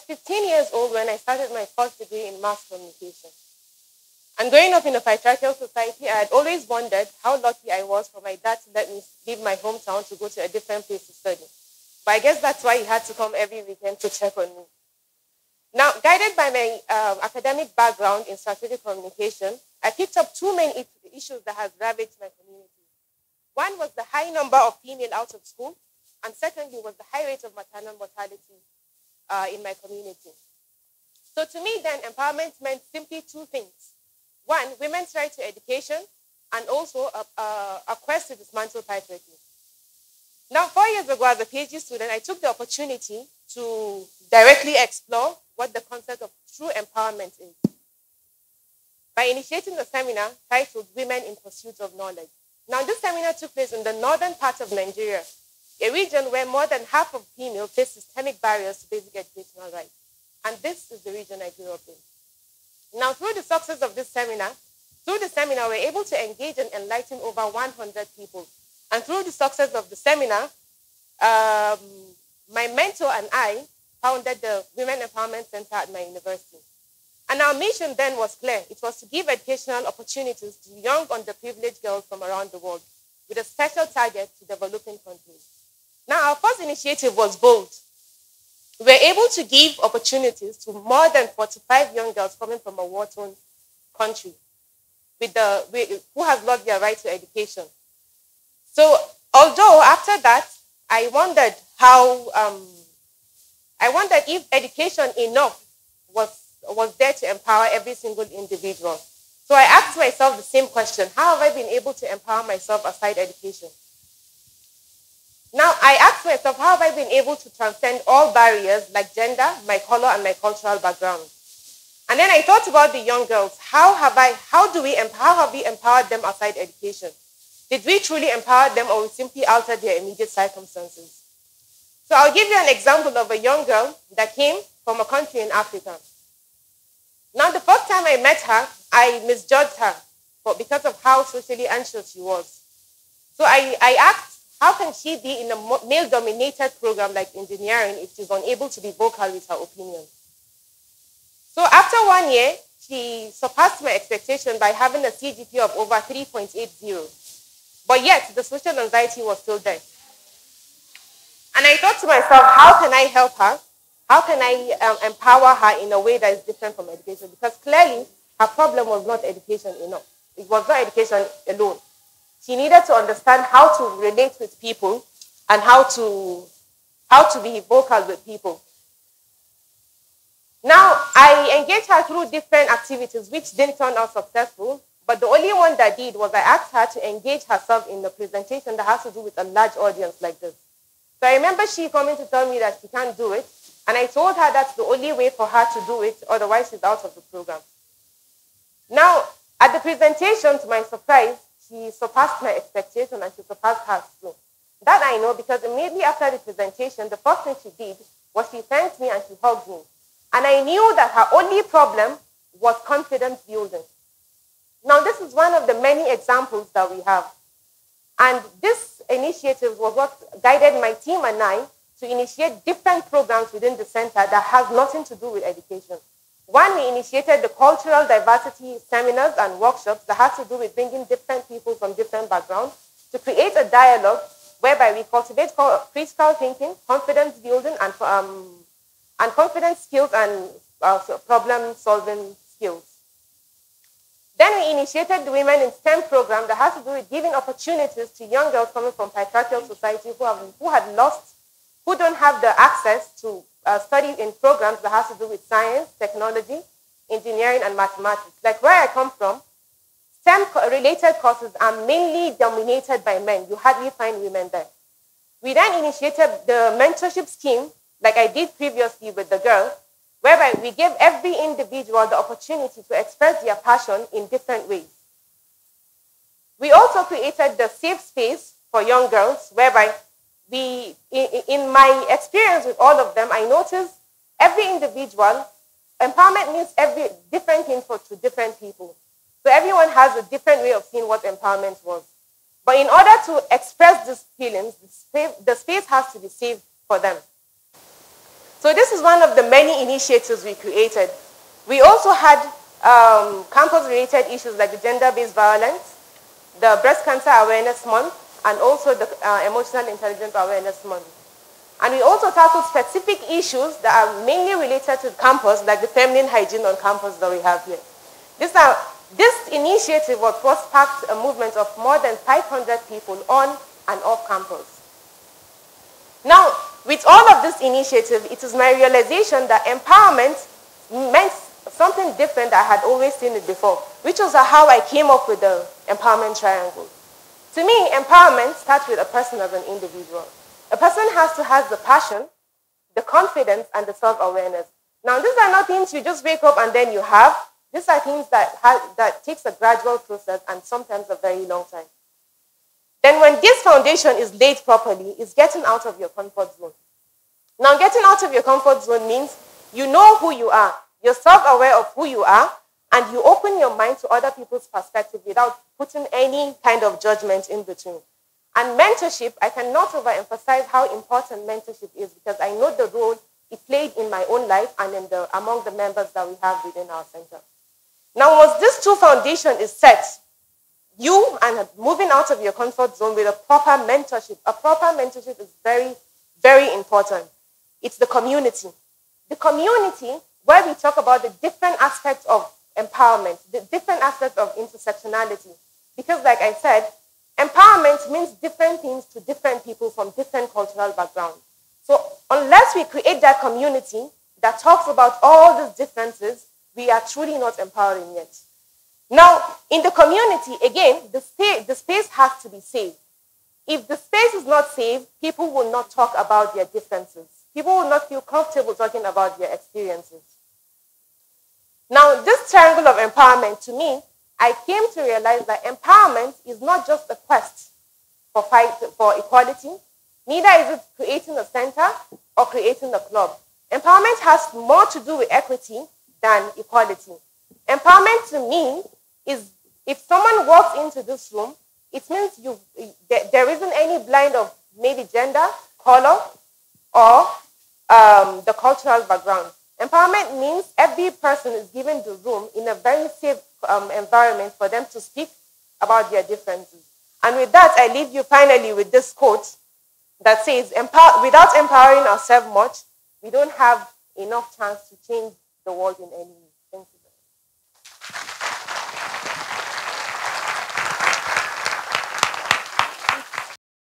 15 years old when I started my first degree in mass communication. And growing up in a patriarchal society, I had always wondered how lucky I was for my dad to let me leave my hometown to go to a different place to study. But I guess that's why he had to come every weekend to check on me. Now, guided by my academic background in strategic communication, I picked up two main issues that have ravaged my community. One was the high number of female out of school, and secondly was the high rate of maternal mortality in my community. So to me then, empowerment meant simply two things. One, women's right to education, and also a quest to dismantle patriarchy. Now, 4 years ago as a PhD student, I took the opportunity to directly explore what the concept of true empowerment is by initiating a seminar titled Women in Pursuit of Knowledge. Now, this seminar took place in the northern part of Nigeria, a region where more than half of females face systemic barriers to basic educational rights. And this is the region I grew up in. Now, through the success of this seminar, we were able to engage and enlighten over 100 people. And through the success of the seminar, my mentor and I founded the Women Empowerment Center at my university. And our mission then was clear. It was to give educational opportunities to young, underprivileged girls from around the world, with a special target to developing countries. Now, our first initiative was bold. We were able to give opportunities to more than 45 young girls coming from a war-torn country who have lost their right to education. So, although after that, I wondered if education enough was there to empower every single individual. So I asked myself the same question: how have I been able to empower myself aside education? Now, I asked myself, how have I been able to transcend all barriers like gender, my color, and my cultural background? And then I thought about the young girls. How have we empowered them outside education? Did we truly empower them, or we simply altered their immediate circumstances? So I'll give you an example of a young girl that came from a country in Africa. Now, the first time I met her, I misjudged her because of how socially anxious she was. So I asked, how can she be in a male-dominated program like engineering if she's unable to be vocal with her opinion? So after 1 year, she surpassed my expectation by having a CGPA of over 3.80. But yet, the social anxiety was still there. And I thought to myself, how can I help her? How can I empower her in a way that is different from education? Because clearly, her problem was not education enough. It was not education alone. She needed to understand how to relate with people and how to be vocal with people. Now, I engaged her through different activities, which didn't turn out successful. But the only one that did was I asked her to engage herself in a presentation that has to do with a large audience like this. So I remember she coming to tell me that she can't do it. And I told her that's the only way for her to do it, otherwise she's out of the program. Now, at the presentation, to my surprise, she surpassed my expectation and she surpassed hers too. That I know because immediately after the presentation, the first thing she did was she thanked me and she hugged me. And I knew that her only problem was confidence building. Now, this is one of the many examples that we have. And this initiative was what guided my team and I to initiate different programs within the center that has nothing to do with education. One, we initiated the cultural diversity seminars and workshops that had to do with bringing different people from different backgrounds to create a dialogue whereby we cultivate critical thinking, confidence building, and confidence skills and problem-solving skills. Then we initiated the Women in STEM program that has to do with giving opportunities to young girls coming from patriarchal society who don't have the access to study in programs that has to do with science, technology, engineering, and mathematics. Like where I come from, STEM-related courses are mainly dominated by men. You hardly find women there. We then initiated the mentorship scheme, like I did previously with the girl, whereby we gave every individual the opportunity to express their passion in different ways. We also created the safe space for young girls, whereby in my experience with all of them, I noticed every individual, empowerment means every different thing to different people. So everyone has a different way of seeing what empowerment was. But in order to express these feelings, the space has to be safe for them. So this is one of the many initiatives we created. We also had campus-related issues like the gender-based violence, the Breast Cancer Awareness Month, and also the Emotional Intelligence Awareness Month. And we also tackled specific issues that are mainly related to campus, like the feminine hygiene on campus that we have here. This initiative was what sparked a movement of more than 500 people on and off campus. Now, with all of this initiative, it is my realization that empowerment meant something different I had always seen it before, which was how I came up with the empowerment triangle. To me, empowerment starts with a person as an individual. A person has to have the passion, the confidence, and the self-awareness. Now, these are not things you just wake up and then you have. These are things that takes a gradual process and sometimes a very long time. Then when this foundation is laid properly, it's getting out of your comfort zone. Now, getting out of your comfort zone means you know who you are. You're self-aware of who you are, and you open your mind to other people's perspective without putting any kind of judgment in between. And mentorship, I cannot overemphasize how important mentorship is because I know the role it played in my own life and among the members that we have within our center. Now, once this two foundation is set, you and moving out of your comfort zone with a proper mentorship is very, very important. It's the community. The community where we talk about the different aspects of empowerment, the different aspects of intersectionality. Because like I said, empowerment means different things to different people from different cultural backgrounds. So unless we create that community that talks about all these differences, we are truly not empowering yet. Now, in the community, again, the space has to be safe. If the space is not safe, people will not talk about their differences. People will not feel comfortable talking about their experiences. Now, this triangle of empowerment, to me, I came to realize that empowerment is not just a quest for equality, neither is it creating a center or creating a club. Empowerment has more to do with equity than equality. Empowerment to me is if someone walks into this room, it means there isn't any blind of maybe gender, color, or the cultural background. Empowerment means every person is given the room in a very safe environment for them to speak about their differences. And with that, I leave you finally with this quote that says, without empowering ourselves much, we don't have enough chance to change the world in any way.